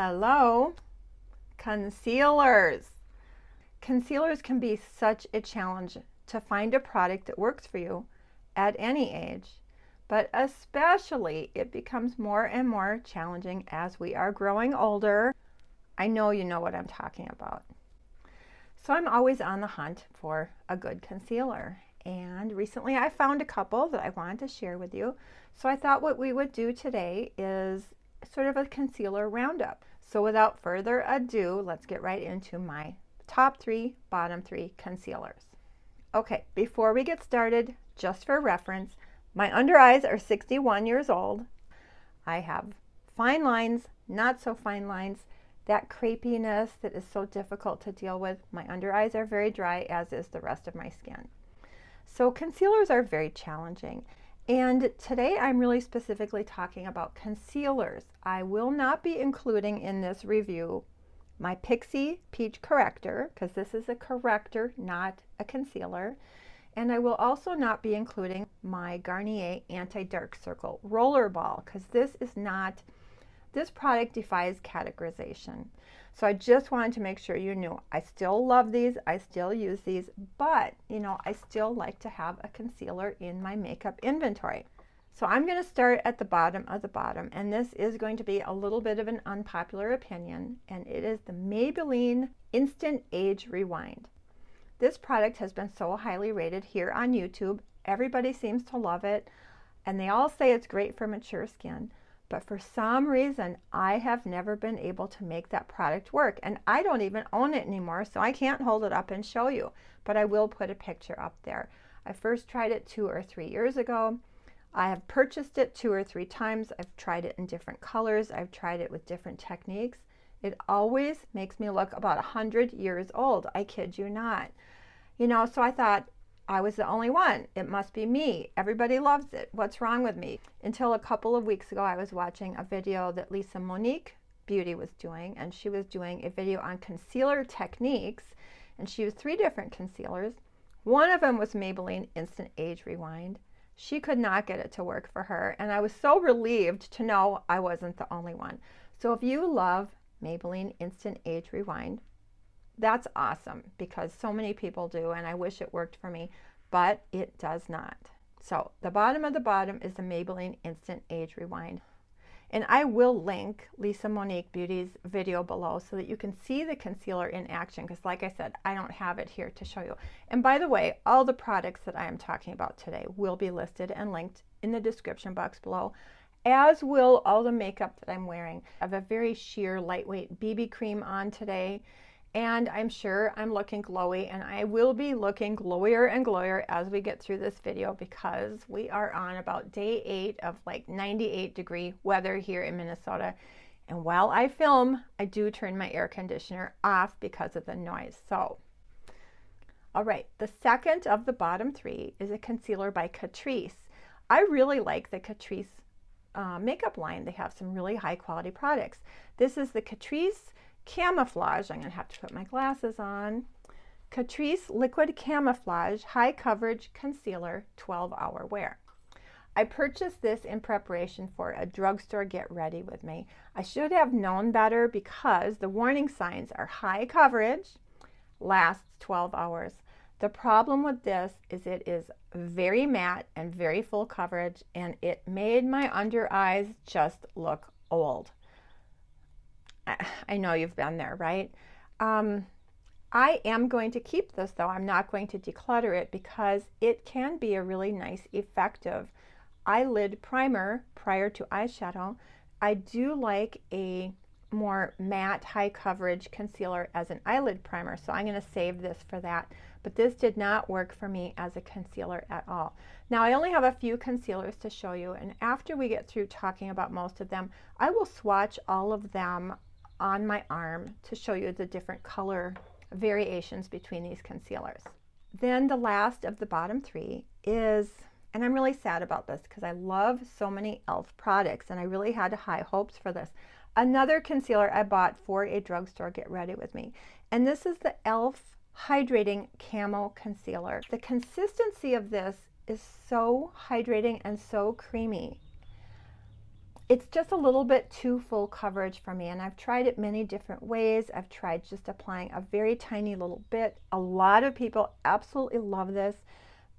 Hello, concealers. Concealers can be such a challenge to find a product that works for you at any age, but especially it becomes more and more challenging as we are growing older. I know you know what I'm talking about. So I'm always on the hunt for a good concealer, and recently I found a couple that I wanted to share with you. So I thought what we would do today is sort of a concealer roundup. So without further ado, let's get right into my top 3, bottom 3 concealers. Okay, before we get started, just for reference, my under eyes are 61 years old. I have fine lines, not so fine lines, that crepiness that is so difficult to deal with. My under eyes are very dry, as is the rest of my skin. So concealers are very challenging. And today I'm really specifically talking about concealers. I will not be including in this review my Pixie Peach Corrector, because this is a corrector, not a concealer. And I will also not be including my Garnier Anti-Dark Circle Rollerball, because this product defies categorization. So I just wanted to make sure you knew I still love these, I still use these, but you know, I still like to have a concealer in my makeup inventory. So I'm going to start at the bottom of the bottom, and this is going to be a little bit of an unpopular opinion, and it is the Maybelline Instant Age Rewind. This product has been so highly rated here on YouTube. Everybody seems to love it, and they all say it's great for mature skin. But for some reason, I have never been able to make that product work. And I don't even own it anymore, so I can't hold it up and show you. But I will put a picture up there. I first tried it 2 or 3 years ago. I have purchased it 2 or 3 times. I've tried it in different colors. I've tried it with different techniques. It always makes me look about 100 years old. I kid you not. You know, so I thought, I was the only one. It must be me. Everybody loves it. What's wrong with me? Until a couple of weeks ago, I was watching a video that Lisa Monique Beauty was doing, and she was doing a video on concealer techniques, and she used 3 different concealers. One of them was Maybelline Instant Age Rewind. She could not get it to work for her, and I was so relieved to know I wasn't the only one. So if you love Maybelline Instant Age Rewind, that's awesome, because so many people do, and I wish it worked for me, but it does not. So the bottom of the bottom is the Maybelline Instant Age Rewind. And I will link Lisa Monique Beauty's video below so that you can see the concealer in action, because like I said, I don't have it here to show you. And by the way, all the products that I am talking about today will be listed and linked in the description box below, as will all the makeup that I'm wearing. I have a very sheer, lightweight BB cream on today. And I'm sure I'm looking glowy, and I will be looking glowier and glowier as we get through this video, because we are on about day 8 of like 98-degree weather here in Minnesota. And while I film, I do turn my air conditioner off because of the noise. So, all right, the second of the bottom 3 is a concealer by Catrice. I really like the Catrice makeup line. They have some really high quality products. This is the Catrice Camouflage. I'm going to have to put my glasses on. Catrice Liquid Camouflage High Coverage Concealer 12-Hour Wear. I purchased this in preparation for a drugstore get ready with me. I should have known better, because the warning signs are high coverage, lasts 12 hours. The problem with this is it is very matte and very full coverage, and it made my under eyes just look old. I know you've been there, right? I am going to keep this, though. I'm not going to declutter it, because it can be a really nice, effective eyelid primer prior to eyeshadow. I do like a more matte, high coverage concealer as an eyelid primer, so I'm going to save this for that. But this did not work for me as a concealer at all. Now, I only have a few concealers to show you, and after we get through talking about most of them, I will swatch all of them on my arm to show you the different color variations between these concealers. Then the last of the bottom 3 is, and I'm really sad about this because I love so many e.l.f. products, and I really had high hopes for this. Another concealer I bought for a drugstore get ready with me, and this is the e.l.f. Hydrating Camo Concealer. The consistency of this is so hydrating and so creamy. It's just a little bit too full coverage for me, and I've tried it many different ways. I've tried just applying a very tiny little bit. A lot of people absolutely love this,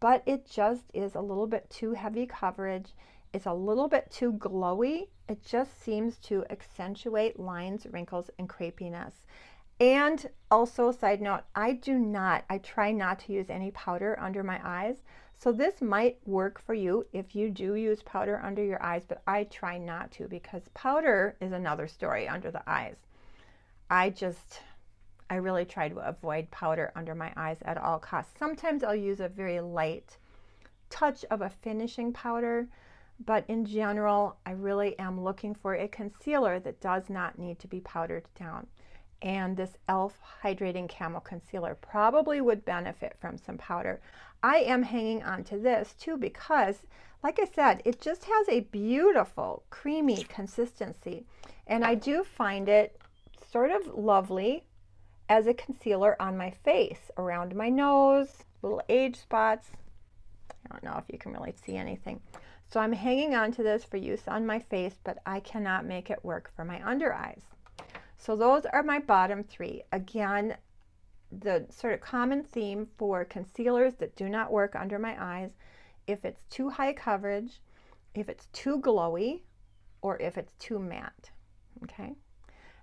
but it just is a little bit too heavy coverage. It's a little bit too glowy. It just seems to accentuate lines, wrinkles, and crepiness. And also, side note, I try not to use any powder under my eyes. So this might work for you if you do use powder under your eyes, but I try not to, because powder is another story under the eyes. I really try to avoid powder under my eyes at all costs. Sometimes I'll use a very light touch of a finishing powder, but in general, I really am looking for a concealer that does not need to be powdered down. And this e.l.f. Hydrating Camo Concealer probably would benefit from some powder. I am hanging on to this too because, like I said, it just has a beautiful creamy consistency. And I do find it sort of lovely as a concealer on my face, around my nose, little age spots. I don't know if you can really see anything. So I'm hanging on to this for use on my face, but I cannot make it work for my under eyes. So those are my bottom three. Again, the sort of common theme for concealers that do not work under my eyes: if it's too high coverage, if it's too glowy, or if it's too matte. Okay.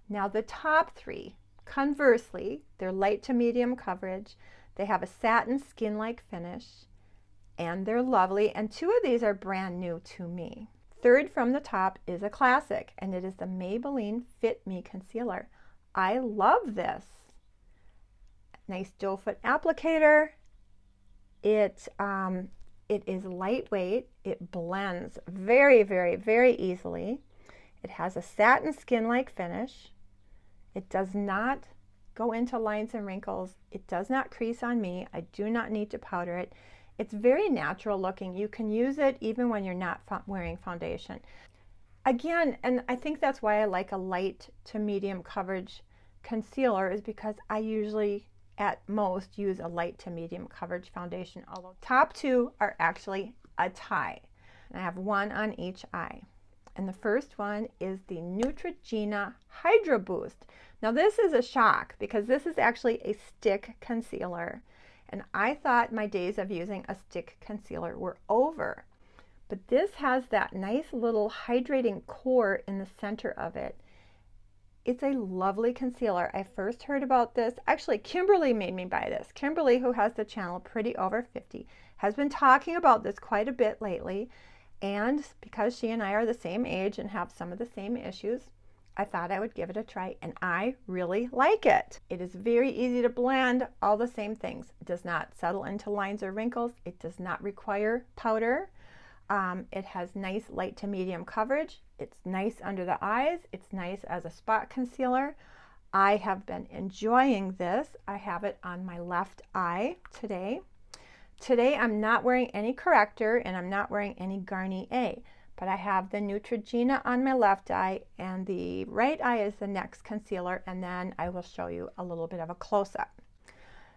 Now the top three, conversely, they're light to medium coverage. They have a satin skin-like finish, and they're lovely. And two of these are brand new to me. Third from the top is a classic, and it is the Maybelline Fit Me Concealer. I love this. Nice doe foot applicator. It is lightweight. It blends very, very, very easily. It has a satin skin-like finish. It does not go into lines and wrinkles. It does not crease on me. I do not need to powder it. It's very natural looking. You can use it even when you're not wearing foundation. Again, and I think that's why I like a light to medium coverage concealer, is because I usually at most use a light to medium coverage foundation, although top two are actually a tie. And I have one on each eye. And the first one is the Neutrogena Hydro Boost. Now this is a shock because this is actually a stick concealer. And I thought my days of using a stick concealer were over. But this has that nice little hydrating core in the center of it. It's a lovely concealer. I first heard about this. Actually, Kimberly made me buy this. Kimberly, who has the channel Pretty Over 50, has been talking about this quite a bit lately. And because she and I are the same age and have some of the same issues, I thought I would give it a try, and I really like it. It is very easy to blend, all the same things. It does not settle into lines or wrinkles. It does not require powder. It has nice light to medium coverage. It's nice under the eyes. It's nice as a spot concealer. I have been enjoying this. I have it on my left eye today. Today I'm not wearing any corrector and I'm not wearing any Garnier, but I have the Neutrogena on my left eye, and the right eye is the next concealer, and then I will show you a little bit of a close-up.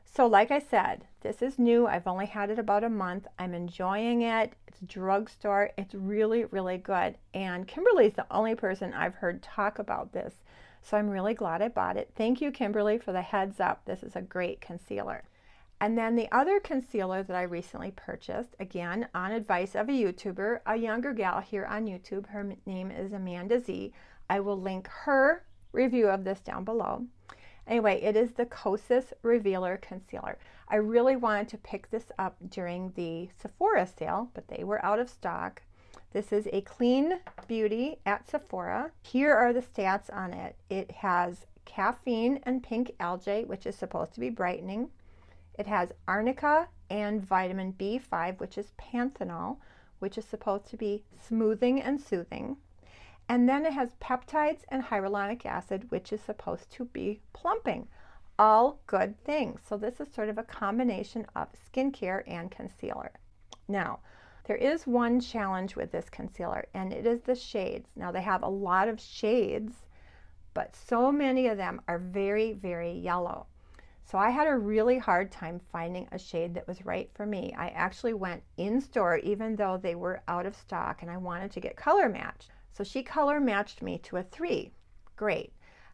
So like I said, this is new. I've only had it about a month. I'm enjoying it. It's drugstore. It's really, really good. And Kimberly's the only person I've heard talk about this. So I'm really glad I bought it. Thank you, Kimberly, for the heads up. This is a great concealer. And then the other concealer that I recently purchased, again, on advice of a YouTuber, a younger gal here on YouTube. Her name is Amanda Z. I will link her review of this down below. Anyway, it is the Kosas Revealer Concealer. I really wanted to pick this up during the Sephora sale, but they were out of stock. This is a Clean Beauty at Sephora. Here are the stats on it. It has caffeine and pink algae, which is supposed to be brightening. It has arnica and vitamin B5, which is panthenol, which is supposed to be smoothing and soothing. And then it has peptides and hyaluronic acid, which is supposed to be plumping. All good things. So this is sort of a combination of skincare and concealer. Now, there is one challenge with this concealer, and it is the shades. Now, they have a lot of shades, but so many of them are very, very yellow. So I had a really hard time finding a shade that was right for me. I actually went in store even though they were out of stock, and I wanted to get color matched. So she color matched me to a 3. Great.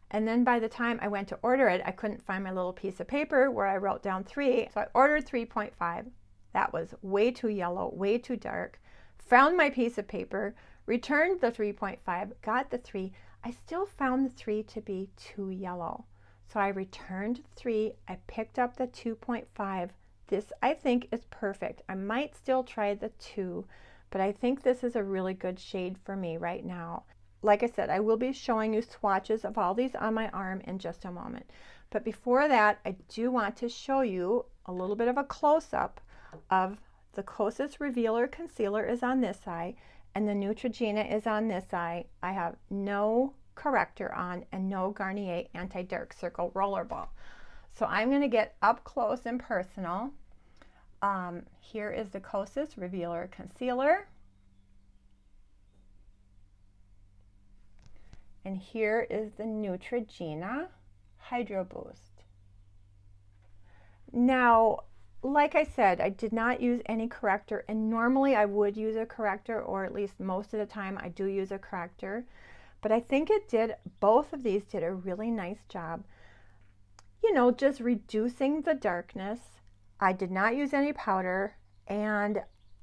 And then by the time I went to order it, I couldn't find my little piece of paper where I wrote down 3. So I ordered 3.5. That was way too yellow, way too dark. Found my piece of paper, returned the 3.5, got the 3. I still found the 3 to be too yellow. So I returned the 3. I picked up the 2.5. This, I think, is perfect. I might still try the 2, but I think this is a really good shade for me right now. Like I said, I will be showing you swatches of all these on my arm in just a moment. But before that, I do want to show you a little bit of a close-up of the Kosas Revealer Concealer is on this eye, and the Neutrogena is on this eye. I have no corrector on and no Garnier Anti-Dark Circle Rollerball. So I'm going to get up close and personal. Here is the Kosas Revealer Concealer. And here is the Neutrogena Hydro Boost. Now, like I said, I did not use any corrector, and normally I would use a corrector, or at least most of the time I do use a corrector. But I think both of these did a really nice job, you know, just reducing the darkness. I did not use any powder, and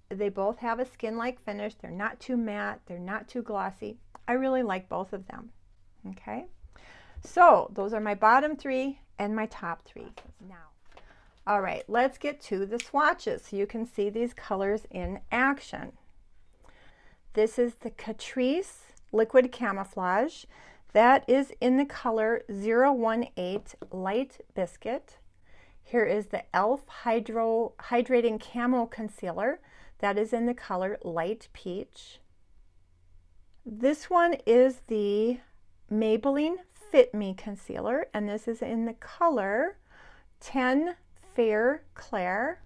they both have a skin-like finish. They're not too matte, they're not too glossy. I really like both of them. Okay, so those are my bottom 3 and my top 3. Now, all right, let's get to the swatches so you can see these colors in action. This is the Catrice Liquid Camouflage. That is in the color 018 Light Biscuit. Here is the e.l.f. Hydrating Camo Concealer. That is in the color Light Peach. This one is the Maybelline Fit Me Concealer, and this is in the color 10 Fair Clair.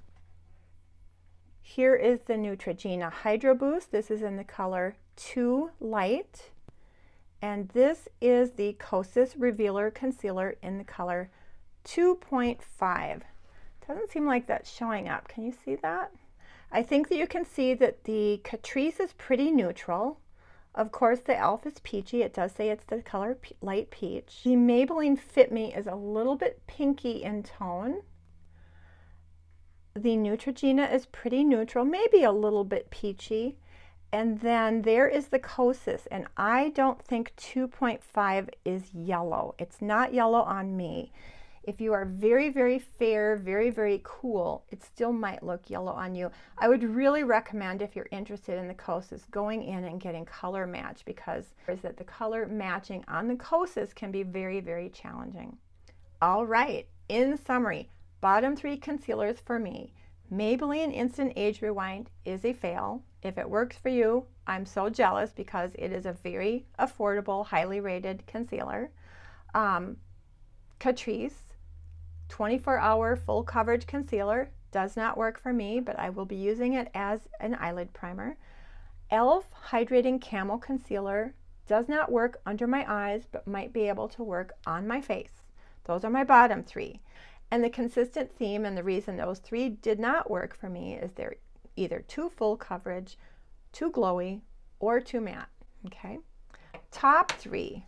Here is the Neutrogena Hydro Boost. This is in the color 2 Light. And this is the Kosas Revealer Concealer in the color 2.5. Doesn't seem like that's showing up. Can you see that? I think that you can see that the Catrice is pretty neutral. Of course, the e.l.f. is peachy. It does say it's the color Light Peach. The Maybelline Fit Me is a little bit pinky in tone. The Neutrogena is pretty neutral, maybe a little bit peachy. And then there is the Kosas, and I don't think 2.5 is yellow. It's not yellow on me. If you are very, very fair, very, very cool, it still might look yellow on you. I would really recommend, if you're interested in the Kosas, going in and getting color match, because the color matching on the Kosas can be very, very challenging. All right, in summary, bottom 3 concealers for me. Maybelline Instant Age Rewind is a fail. If it works for you, I'm so jealous because it is a very affordable, highly rated concealer. Catrice 24-hour full coverage concealer does not work for me, but I will be using it as an eyelid primer. e.l.f. Hydrating Camo Concealer does not work under my eyes, but might be able to work on my face. Those are my bottom 3. And the consistent theme, and the reason those 3 did not work for me, is they're either too full coverage, too glowy, or too matte. Okay, top 3.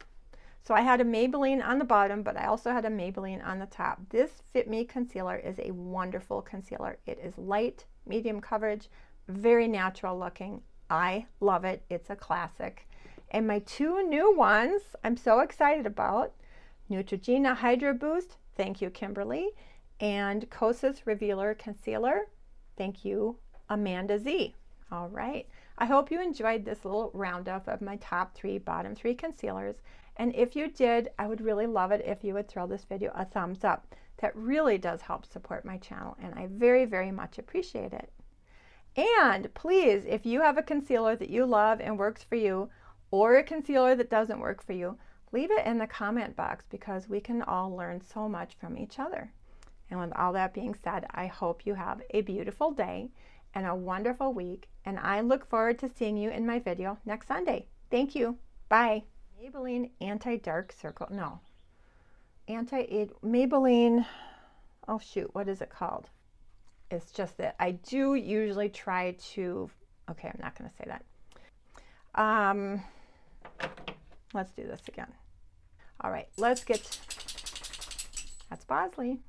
So I had a Maybelline on the bottom, but I also had a Maybelline on the top. This Fit Me Concealer is a wonderful concealer. It is light, medium coverage, very natural looking. I love it. It's a classic. And my 2 new ones I'm so excited about: Neutrogena Hydro Boost, thank you, Kimberly, and Kosas Revealer Concealer, thank you, Amanda Z. All right, I hope you enjoyed this little roundup of my top 3, bottom 3 concealers. And if you did, I would really love it if you would throw this video a thumbs up. That really does help support my channel, and I very, very much appreciate it. And please, if you have a concealer that you love and works for you, or a concealer that doesn't work for you, leave it in the comment box, because we can all learn so much from each other. And with all that being said, I hope you have a beautiful day and a wonderful week, and I look forward to seeing you in my video next Sunday. Thank you. Bye. Maybelline Anti-Dark Circle, no. Maybelline, oh shoot, what is it called? It's just that I do usually try to, okay, I'm not going to say that. Let's do this again. All right, let's get, that's Bosley.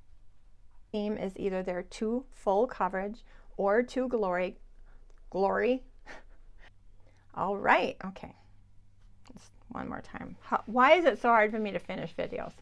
Theme is either they're too full coverage or too glory. All right, okay. Just one more time. Why is it so hard for me to finish videos?